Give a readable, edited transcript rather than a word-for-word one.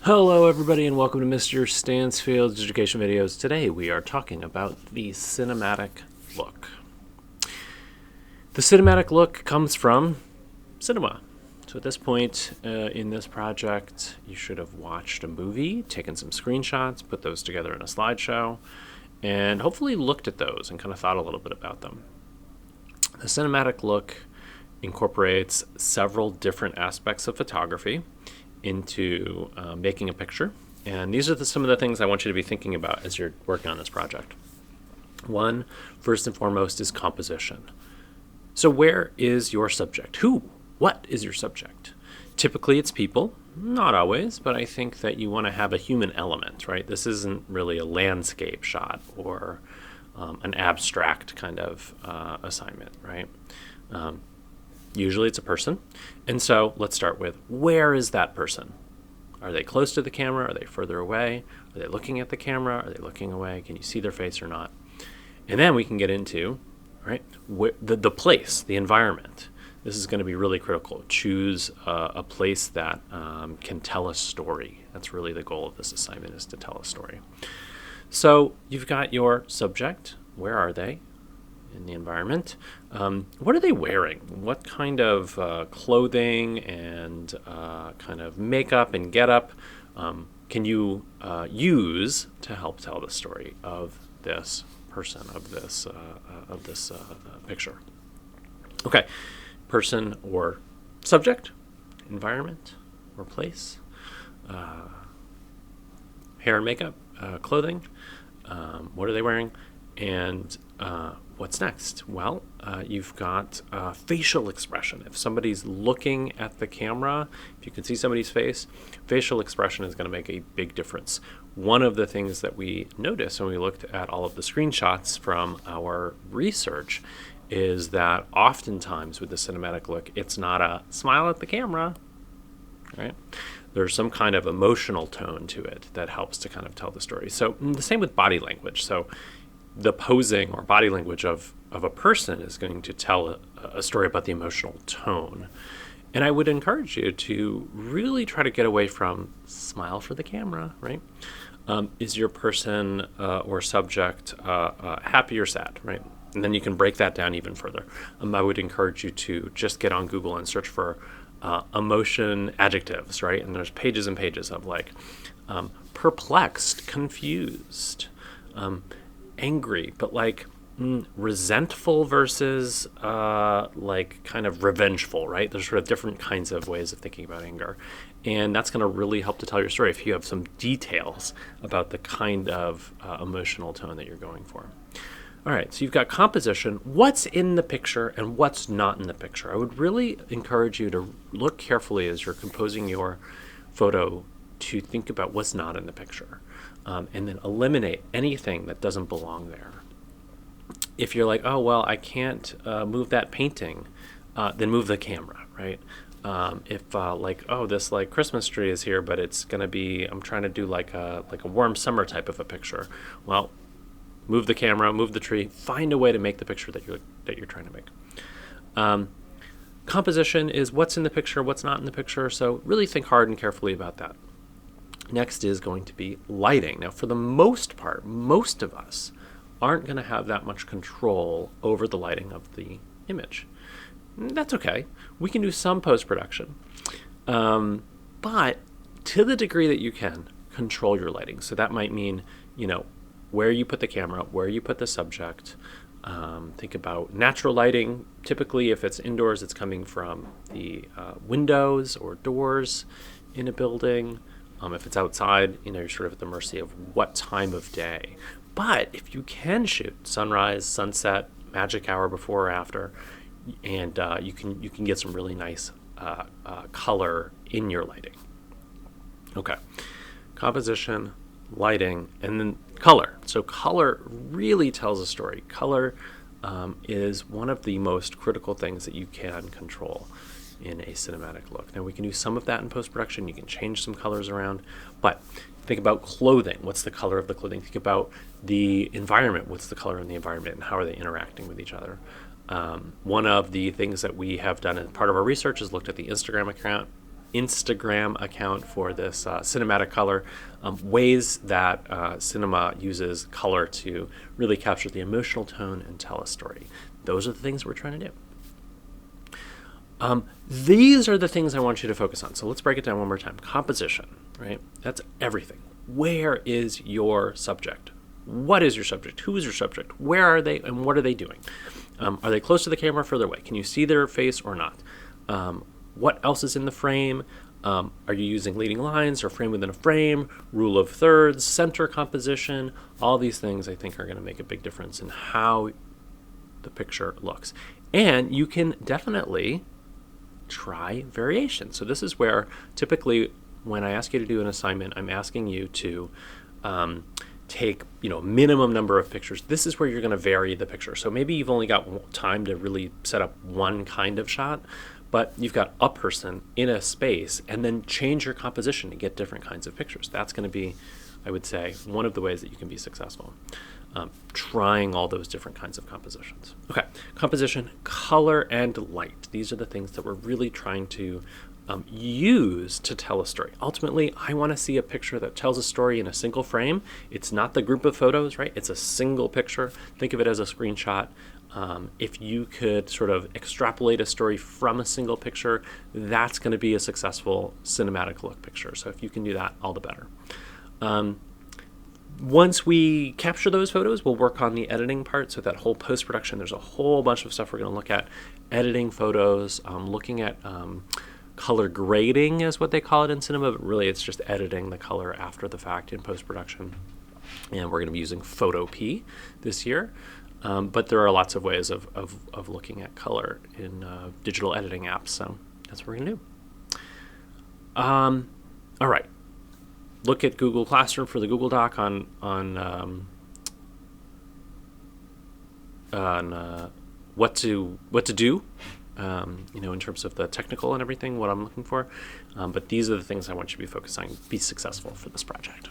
Hello everybody and welcome to Mr. Stansfield's Education Videos. Today we are talking about the cinematic look. The cinematic look comes from cinema. So at this point in this project, you should have watched a movie, taken some screenshots, put those together in a slideshow, and hopefully looked at those and kind of thought a little bit about them. The cinematic look incorporates several different aspects of photography into making a picture. And these are some of the things I want you to be thinking about as you're working on this project. One, first and foremost, is composition. So where is your subject? What is your subject? Typically it's people, not always, but I think that you want to have a human element, right? This isn't really a landscape shot or an abstract kind of assignment, right? Usually it's a person. And so let's start with, where is that person? Are they close to the camera? Are they further away? Are they looking at the camera? Are they looking away? Can you see their face or not? And then we can get into, right, the place, the environment. This is going to be really critical. Choose a place that can tell a story. That's really the goal of this assignment, is to tell a story. So you've got your subject. Where are they in the environment? What are they wearing? What kind of clothing and kind of makeup and getup can you use to help tell the story of this person, of this picture? Okay, person or subject, environment or place, hair and makeup, clothing. What are they wearing? And what's next? Well, you've got facial expression. If somebody's looking at the camera, if you can see somebody's face, facial expression is going to make a big difference. One of the things that we noticed when we looked at all of the screenshots from our research is that oftentimes with the cinematic look, it's not a smile at the camera, right? There's some kind of emotional tone to it that helps to kind of tell the story. So the same with body language. So the posing or body language of a person is going to tell a story about the emotional tone. And I would encourage you to really try to get away from smile for the camera, right? Is your person or subject happy or sad, right? And then you can break that down even further. I would encourage you to just get on Google and search for emotion adjectives, right? And there's pages and pages of like perplexed, confused, angry, but like resentful versus like kind of revengeful, right? There's sort of different kinds of ways of thinking about anger. And that's going to really help to tell your story if you have some details about the kind of emotional tone that you're going for. All right, so you've got composition, what's in the picture and what's not in the picture. I would really encourage you to look carefully as you're composing your photo to think about what's not in the picture, and then eliminate anything that doesn't belong there. If you're like, oh, well, I can't move that painting, then move the camera, right? If like, oh, this like Christmas tree is here, but it's going to be, I'm trying to do like a warm summer type of a picture. Well, move the camera, move the tree, find a way to make the picture that you're trying to make. Composition is what's in the picture, what's not in the picture. So really think hard and carefully about that. Next is going to be lighting. Now, for the most part, most of us aren't going to have that much control over the lighting of the image. That's okay. We can do some post-production. But to the degree that you can, control your lighting. So that might mean, where you put the camera, where you put the subject. Think about natural lighting. Typically, if it's indoors, it's coming from the windows or doors in a building. If it's outside, you're sort of at the mercy of what time of day. But if you can shoot sunrise, sunset, magic hour before or after, and you can get some really nice color in your lighting. Okay, composition, lighting, and then color. So color really tells a story. Color is one of the most critical things that you can control in a cinematic look. Now we can do some of that in post-production. You can change some colors around, but think about clothing. What's the color of the clothing? Think about the environment. What's the color in the environment and how are they interacting with each other? One of the things that we have done as part of our research is looked at the Instagram account Instagram account for this cinematic color, ways that cinema uses color to really capture the emotional tone and tell a story. Those are the things we're trying to do. These are the things I want you to focus on. So let's break it down one more time. Composition, right? That's everything. Where is your subject? What is your subject? Who is your subject? Where are they and what are they doing? Are they close to the camera or further away? Can you see their face or not? What else is in the frame? Are you using leading lines or frame within a frame? Rule of thirds, center composition? All these things I think are going to make a big difference in how the picture looks. And you can definitely try variation. So this is where typically when I ask you to do an assignment, I'm asking you to take minimum number of pictures. This is where you're going to vary the picture. So maybe you've only got time to really set up one kind of shot, but you've got a person in a space, and then change your composition to get different kinds of pictures. That's going to be, I would say, one of the ways that you can be successful. Trying all those different kinds of compositions. Okay, composition, color, and light. These are the things that we're really trying to use to tell a story. Ultimately, I want to see a picture that tells a story in a single frame. It's not the group of photos, right? It's a single picture. Think of it as a screenshot. If you could sort of extrapolate a story from a single picture, that's going to be a successful cinematic look picture. So if you can do that, all the better. Once we capture those photos, we'll work on the editing part. So that whole post-production, there's a whole bunch of stuff we're going to look at. Editing photos, looking at color grading is what they call it in cinema, but really it's just editing the color after the fact in post-production. And we're going to be using Photo P this year. But there are lots of ways of looking at color in digital editing apps. So that's what we're going to do. All right. Look at Google Classroom for the Google Doc on what to do, in terms of the technical and everything, what I'm looking for. But these are the things I want you to be focused on. Be successful for this project.